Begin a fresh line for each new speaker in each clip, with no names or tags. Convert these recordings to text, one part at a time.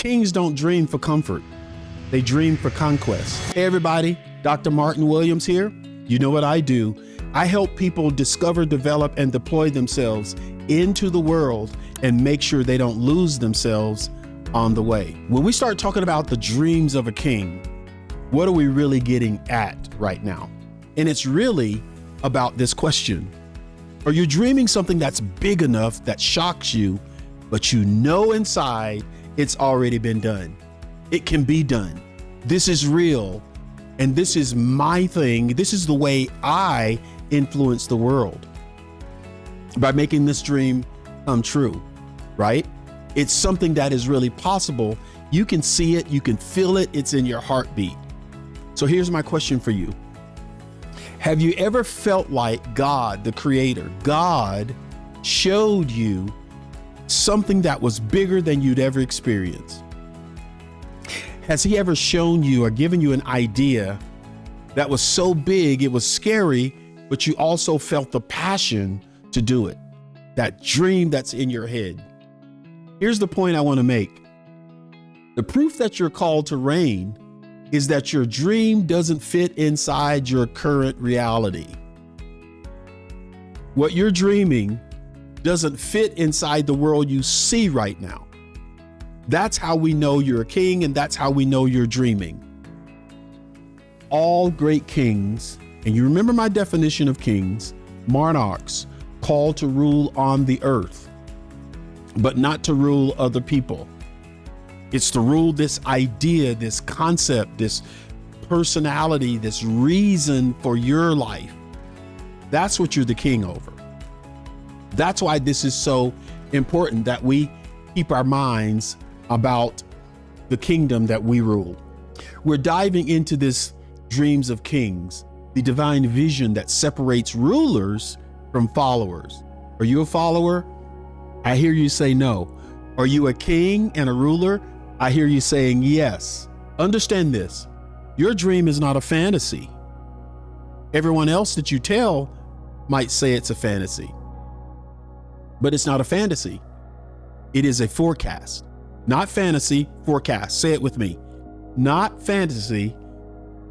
Kings don't dream for comfort. They dream for conquest. Hey everybody, Dr. Martin Williams here. You know what I do? I help people discover, develop, and deploy themselves into the world and make sure they don't lose themselves on the way. When we start talking about the dreams of a king, what are we really getting at right now? And it's really about this question. Are you dreaming something that's big enough that shocks you, but you know inside it's already been done? It can be done. This is real. And this is my thing. This is the way I influence the world, by making this dream come true, right? It's something that is really possible. You can see it, you can feel it, it's in your heartbeat. So here's my question for you. Have you ever felt like God, the creator, God showed you something that was bigger than you'd ever experienced? Has he ever shown you or given you an idea that was so big, it was scary, but you also felt the passion to do it? That dream that's in your head. Here's the point I want to make. The proof that you're called to reign is that your dream doesn't fit inside your current reality. What you're dreaming doesn't fit inside the world you see right now. That's how we know you're a king, and that's how we know you're dreaming. All great kings, and you remember my definition of kings, monarchs, called to rule on the earth, but not to rule other people. It's to rule this idea, this concept, this personality, this reason for your life. That's what you're the king over. That's why this is so important, that we keep our minds about the kingdom that we rule. We're diving into this dreams of kings, the divine vision that separates rulers from followers. Are you a follower? I hear you say no. Are you a king and a ruler? I hear you saying yes. Understand this. Your dream is not a fantasy. Everyone else that you tell might say it's a fantasy, but it's not a fantasy. It is a forecast. Not fantasy, forecast. Say it with me. Not fantasy,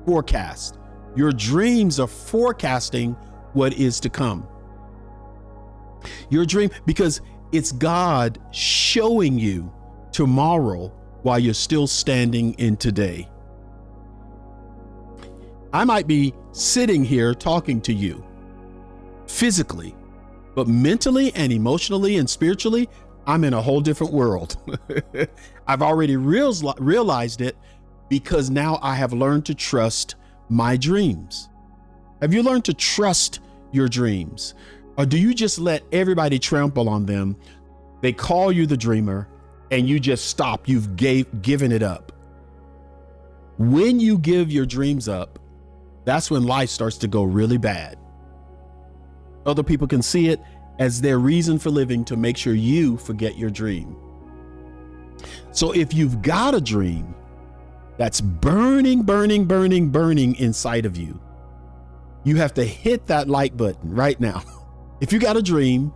forecast. Your dreams are forecasting what is to come. Your dream, because it's God showing you tomorrow while you're still standing in today. I might be sitting here talking to you physically, but mentally and emotionally and spiritually, I'm in a whole different world. I've already realized it, because now I have learned to trust my dreams. Have you learned to trust your dreams? Or do you just let everybody trample on them? They call you the dreamer and you just stop. You've given it up. When you give your dreams up, that's when life starts to go really bad. Other people can see it as their reason for living to make sure you forget your dream. So if you've got a dream that's burning, burning, burning, burning inside of you, you have to hit that like button right now. If you got a dream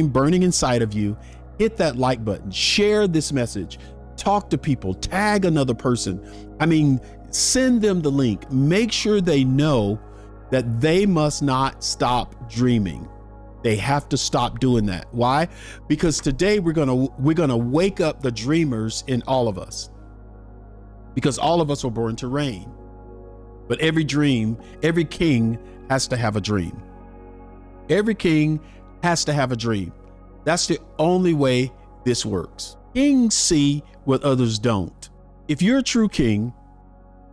burning inside of you, hit that like button, share this message, talk to people, tag another person. Send them the link. Make sure they know that they must not stop dreaming. They have to stop doing that. Why? Because today we're gonna wake up the dreamers in all of us. Because all of us were born to reign. But every king has to have a dream. Every king has to have a dream. That's the only way this works. Kings see what others don't. If you're a true king,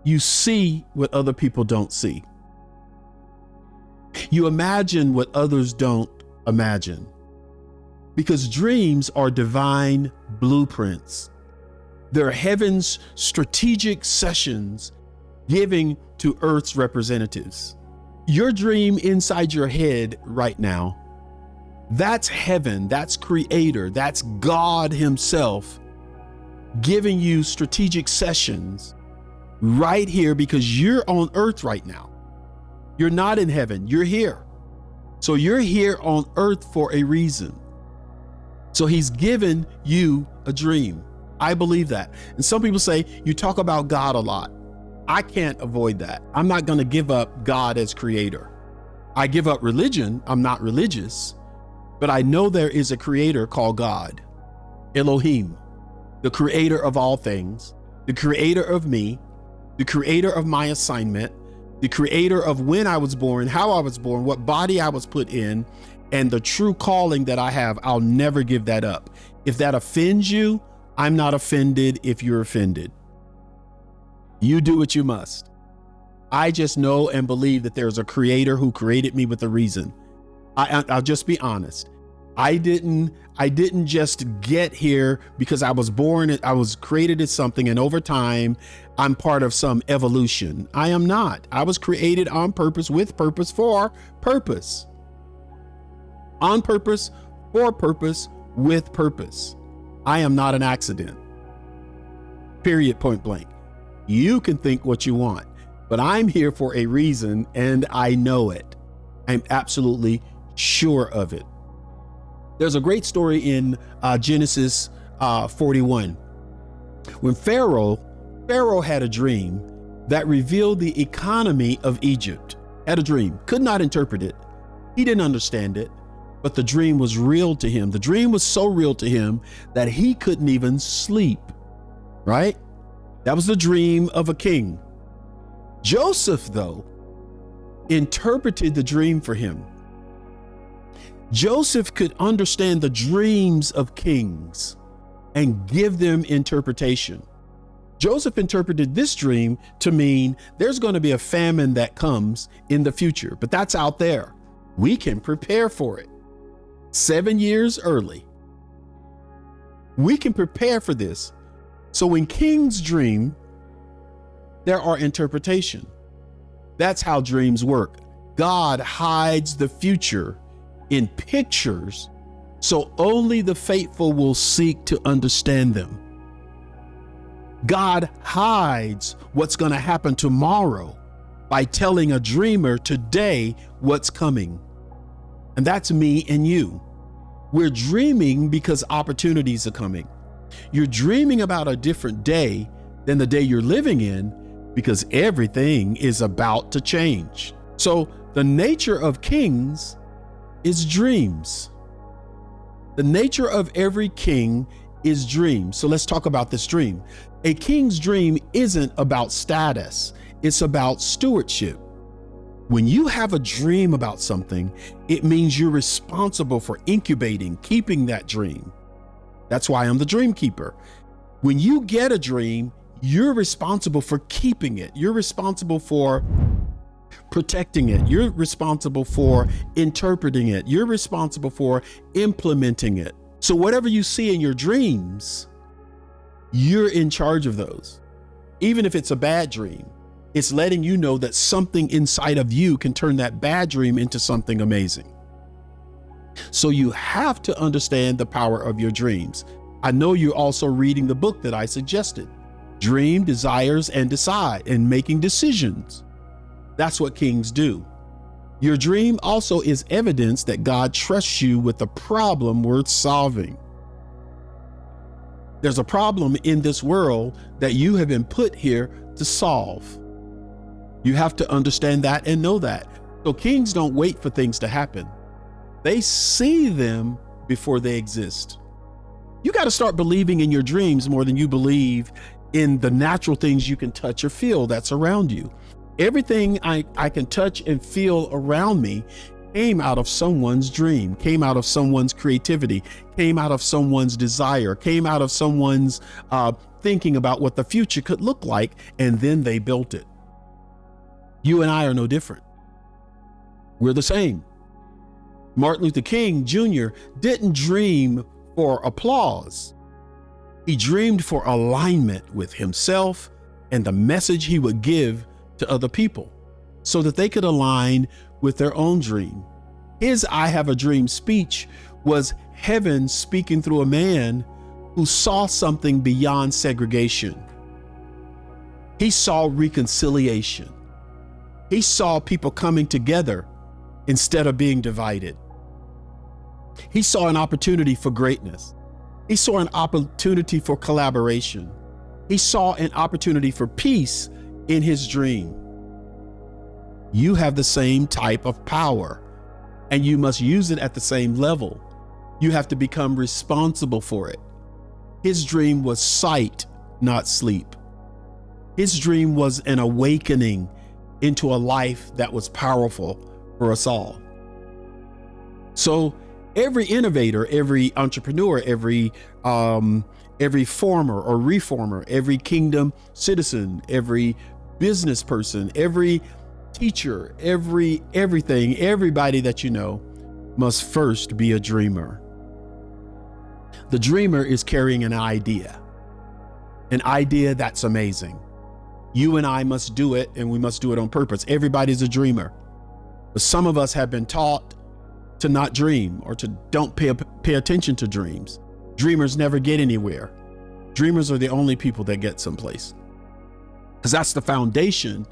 you see what other people don't see. You imagine what others don't imagine. Because dreams are divine blueprints. They're heaven's strategic sessions giving to earth's representatives. Your dream inside your head right now, that's heaven, that's creator, that's God himself giving you strategic sessions right here, because you're on earth right now. You're not in heaven, you're here. So you're here on earth for a reason. So he's given you a dream. I believe that. And some people say, you talk about God a lot. I can't avoid that. I'm not going to give up God as creator. I give up religion. I'm not religious, but I know there is a creator called God, Elohim, the creator of all things, the creator of me, the creator of my assignment, the creator of when I was born, how I was born, what body I was put in, and the true calling that I have. I'll never give that up. If that offends you, I'm not offended if you're offended. You do what you must. I just know and believe that there's a creator who created me with a reason. I'll just be honest. I didn't just get here because I was born, I was created as something, and over time, I'm part of some evolution. I am not. I was created on purpose, with purpose, for purpose. On purpose, for purpose, with purpose. I am not an accident. Period, point blank. You can think what you want, but I'm here for a reason, and I know it. I'm absolutely sure of it. There's a great story in Genesis 41. When Pharaoh had a dream that revealed the economy of Egypt. Had a dream, could not interpret it. He didn't understand it, but the dream was real to him. The dream was so real to him that he couldn't even sleep, right? That was the dream of a king. Joseph, though, interpreted the dream for him. Joseph could understand the dreams of kings and give them interpretation. Joseph interpreted this dream to mean there's going to be a famine that comes in the future, but that's out there. We can prepare for it 7 years early. We can prepare for this. So when kings dream, there are interpretation. That's how dreams work. God hides the future in pictures, so only the faithful will seek to understand them. God hides what's going to happen tomorrow by telling a dreamer today what's coming. And that's me and you. We're dreaming because opportunities are coming. You're dreaming about a different day than the day you're living in because everything is about to change. So the nature of kings is dreams. The nature of every king is dreams. So let's talk about this dream. A king's dream isn't about status. It's about stewardship. When you have a dream about something, it means you're responsible for incubating, keeping that dream. That's why I'm the Dreamkeeper. When you get a dream, you're responsible for keeping it. You're responsible for protecting it. You're responsible for interpreting it. You're responsible for implementing it. So whatever you see in your dreams, you're in charge of those. Even if it's a bad dream, it's letting you know that something inside of you can turn that bad dream into something amazing. So you have to understand the power of your dreams. I know you're also reading the book that I suggested, Dream, Desires, and Decide, and making decisions. That's what kings do. Your dream also is evidence that God trusts you with a problem worth solving. There's a problem in this world that you have been put here to solve. You have to understand that and know that. So kings don't wait for things to happen. They see them before they exist. You got to start believing in your dreams more than you believe in the natural things you can touch or feel that's around you. Everything I can touch and feel around me came out of someone's dream, came out of someone's creativity, came out of someone's desire, came out of someone's thinking about what the future could look like, and then they built it. You and I are no different. We're the same. Martin Luther King Jr. didn't dream for applause. He dreamed for alignment with himself and the message he would give to other people so that they could align with their own dream. His I Have a Dream speech was heaven speaking through a man who saw something beyond segregation. He saw reconciliation. He saw people coming together instead of being divided. He saw an opportunity for greatness. He saw an opportunity for collaboration. He saw an opportunity for peace in his dream. You have the same type of power, and you must use it at the same level. You have to become responsible for it. His dream was sight, not sleep. His dream was an awakening into a life that was powerful for us all. So every innovator, every entrepreneur, every farmer or reformer, every kingdom citizen, every business person, every teacher, everybody that you know must first be a dreamer. The dreamer is carrying an idea that's amazing. You and I must do it, and we must do it on purpose. Everybody's a dreamer. But some of us have been taught to not dream, or to don't pay attention to dreams. Dreamers never get anywhere. Dreamers are the only people that get someplace, because that's the foundation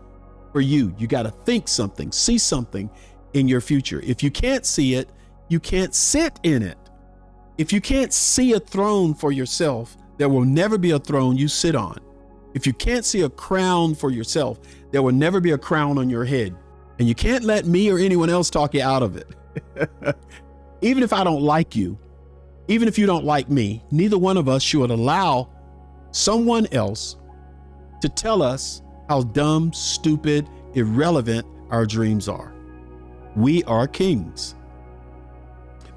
for you. You got to think something, see something in your future. If you can't see it, you can't sit in it. If you can't see a throne for yourself, there will never be a throne you sit on. If you can't see a crown for yourself, there will never be a crown on your head. And you can't let me or anyone else talk you out of it. Even if I don't like you, even if you don't like me, neither one of us should allow someone else to tell us how dumb, stupid, irrelevant our dreams are. We are kings.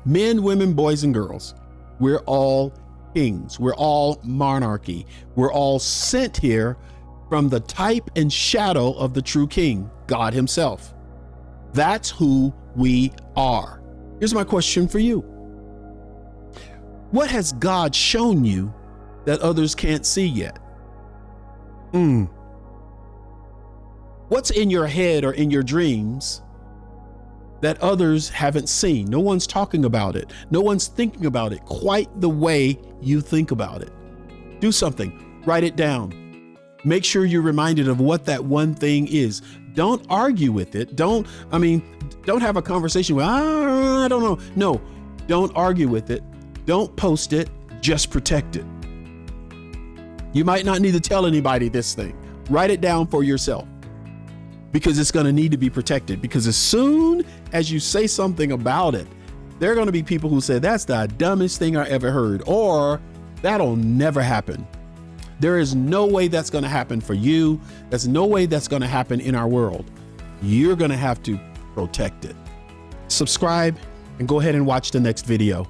Men, women, boys, and girls, we're all kings. We're all monarchy. We're all sent here from the type and shadow of the true king, God himself. That's who we are. Here's my question for you. What has God shown you that others can't see yet? What's in your head or in your dreams that others haven't seen? No one's talking about it. No one's thinking about it quite the way you think about it. Do something. Write it down. Make sure you're reminded of what that one thing is. Don't argue with it. Don't have a conversation with, I don't know. No, don't argue with it. Don't post it. Just protect it. You might not need to tell anybody this thing. Write it down for yourself, because it's going to need to be protected. Because as soon as you say something about it, there are going to be people who say, that's the dumbest thing I ever heard, or that'll never happen. There is no way that's going to happen for you. There's no way that's going to happen in our world. You're going to have to protect it. Subscribe and go ahead and watch the next video.